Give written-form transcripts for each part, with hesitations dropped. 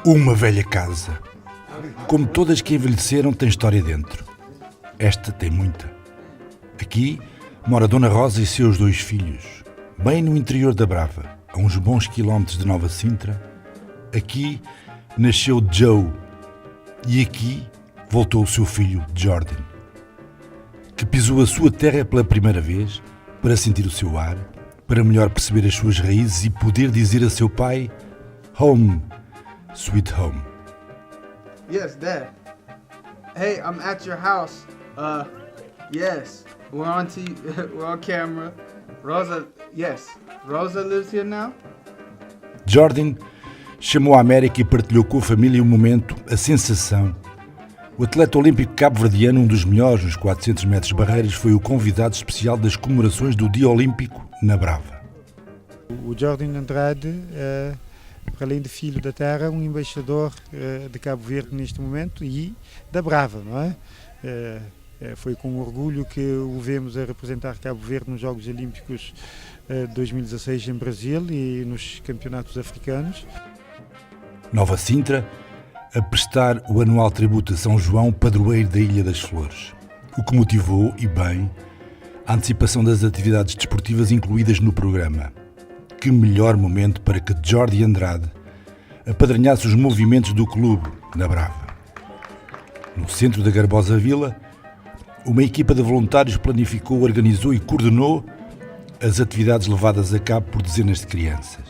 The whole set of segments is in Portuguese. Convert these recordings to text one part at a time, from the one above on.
Uma velha casa. Como todas que envelheceram, tem história dentro. Esta tem muita. Aqui mora Dona Rosa e seus 2 filhos, bem no interior da Brava, a uns bons quilómetros de Nova Sintra. Aqui nasceu Joe e aqui voltou o seu filho Jordan, que pisou a sua terra pela primeira vez para sentir o seu ar, para melhor perceber as suas raízes e poder dizer a seu pai: Home, sweet home. Yes, Dad. Hey, I'm at your house. Yes, we're on camera. Rosa, yes, Rosa lives here now? Jordan chamou a América e partilhou com a família o momento, a sensação. O atleta olímpico cabo-verdiano, um dos melhores nos 400 metros barreiras, foi o convidado especial das comemorações do Dia Olímpico na Brava. O Jordan Andrade, para além de filho da terra, um embaixador de Cabo Verde neste momento e da Brava, não é? Foi com orgulho que o vemos a representar Cabo Verde nos Jogos Olímpicos de 2016 em Brasil e nos campeonatos africanos. Nova Sintra, a prestar o anual tributo a São João, padroeiro da Ilha das Flores, o que motivou, e bem, a antecipação das atividades desportivas incluídas no programa. Que melhor momento para que Jordi Andrade apadrinhasse os movimentos do clube na Brava. No centro da Garbosa Vila, uma equipa de voluntários planificou, organizou e coordenou as atividades levadas a cabo por dezenas de crianças.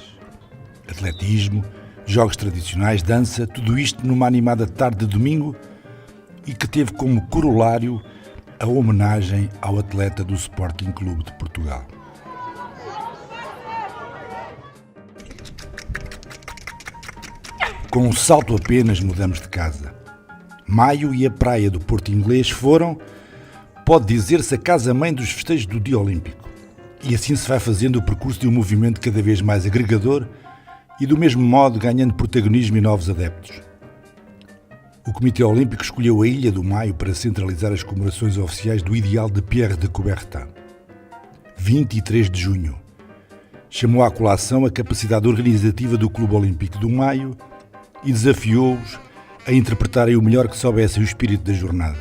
Atletismo, jogos tradicionais, dança, tudo isto numa animada tarde de domingo e que teve como corolário a homenagem ao atleta do Sporting Clube de Portugal. Com um salto apenas mudamos de casa. Maio e a praia do Porto Inglês foram, pode dizer-se, a casa-mãe dos festejos do Dia Olímpico. E assim se vai fazendo o percurso de um movimento cada vez mais agregador e do mesmo modo ganhando protagonismo e novos adeptos. O Comitê Olímpico escolheu a Ilha do Maio para centralizar as comemorações oficiais do ideal de Pierre de Coubertin. 23 de junho. Chamou à colação a capacidade organizativa do Clube Olímpico do Maio e desafiou-os a interpretarem o melhor que soubessem o espírito da jornada.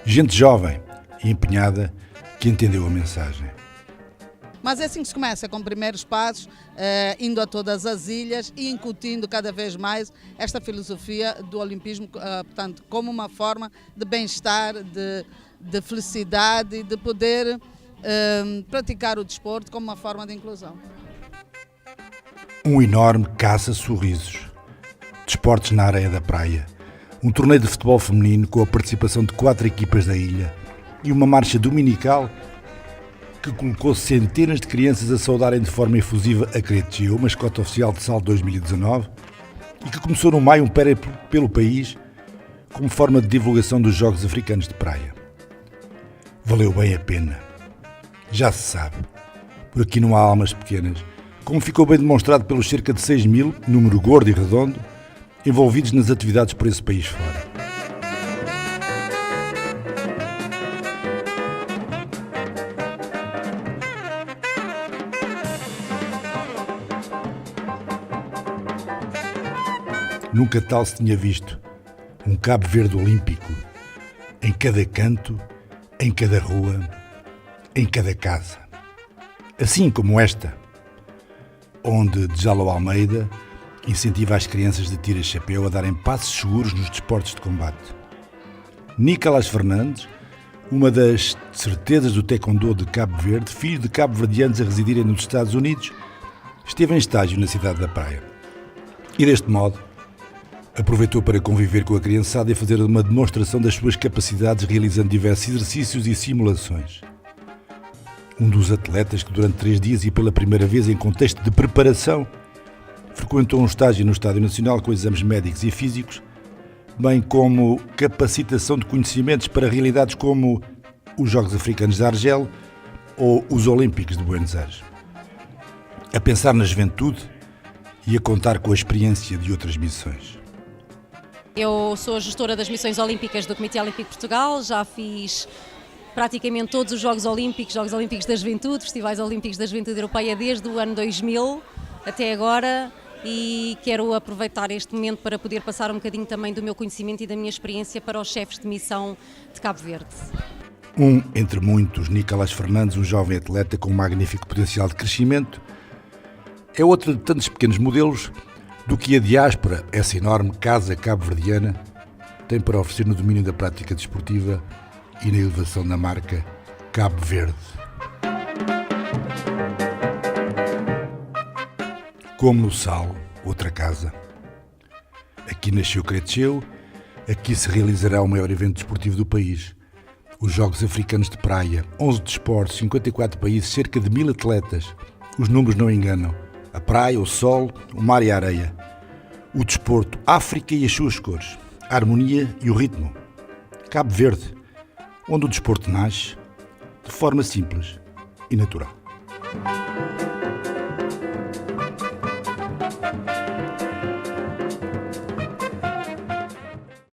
Gente jovem e empenhada que entendeu a mensagem. Mas é assim que se começa, com primeiros passos, indo a todas as ilhas e incutindo cada vez mais esta filosofia do olimpismo, portanto, como uma forma de bem-estar, de felicidade e de poder praticar o desporto como uma forma de inclusão. Um enorme caça-sorrisos. Desportos na areia da praia. Um torneio de futebol feminino com a participação de 4 equipas da ilha e uma marcha dominical que colocou centenas de crianças a saudarem de forma efusiva a Cretio, mascote oficial de Salto 2019, e que começou no maio um périplo pelo país como forma de divulgação dos Jogos Africanos de Praia. Valeu bem a pena. Já se sabe, por aqui não há almas pequenas, como ficou bem demonstrado pelos cerca de 6 mil, número gordo e redondo, envolvidos nas atividades por esse país fora. Nunca tal se tinha visto um Cabo Verde olímpico em cada canto, em cada rua, em cada casa. Assim como esta, onde Djalou Almeida incentiva as crianças de tira-chapéu a darem passos seguros nos desportos de combate. Nicolás Fernandes, uma das certezas do taekwondo de Cabo Verde, filho de cabo-verdianos a residirem nos Estados Unidos, esteve em estágio na cidade da Praia. E deste modo, aproveitou para conviver com a criançada e fazer uma demonstração das suas capacidades realizando diversos exercícios e simulações. Um dos atletas que durante 3 dias e pela primeira vez em contexto de preparação frequentou um estágio no Estádio Nacional com exames médicos e físicos, bem como capacitação de conhecimentos para realidades como os Jogos Africanos de Argel ou os Olímpicos de Buenos Aires. A pensar na juventude e a contar com a experiência de outras missões. Eu sou a gestora das missões olímpicas do Comitê Olímpico de Portugal, já fiz praticamente todos os Jogos Olímpicos da Juventude, Festivais Olímpicos da Juventude Europeia desde o ano 2000 até agora e quero aproveitar este momento para poder passar um bocadinho também do meu conhecimento e da minha experiência para os chefes de missão de Cabo Verde. Um entre muitos, Nicolás Fernandes, um jovem atleta com um magnífico potencial de crescimento, é outro de tantos pequenos modelos do que a diáspora, essa enorme casa cabo-verdiana, tem para oferecer no domínio da prática desportiva e na elevação da marca Cabo Verde. Como no Sal, outra casa. Aqui nasceu, cresceu, aqui se realizará o maior evento desportivo do país. Os Jogos Africanos de Praia, 11 desportos, 54 países, cerca de 1000 atletas. Os números não enganam. A praia, o sol, o mar e a areia. O desporto, África e as suas cores. A harmonia e o ritmo. Cabo Verde, onde o desporto nasce de forma simples e natural.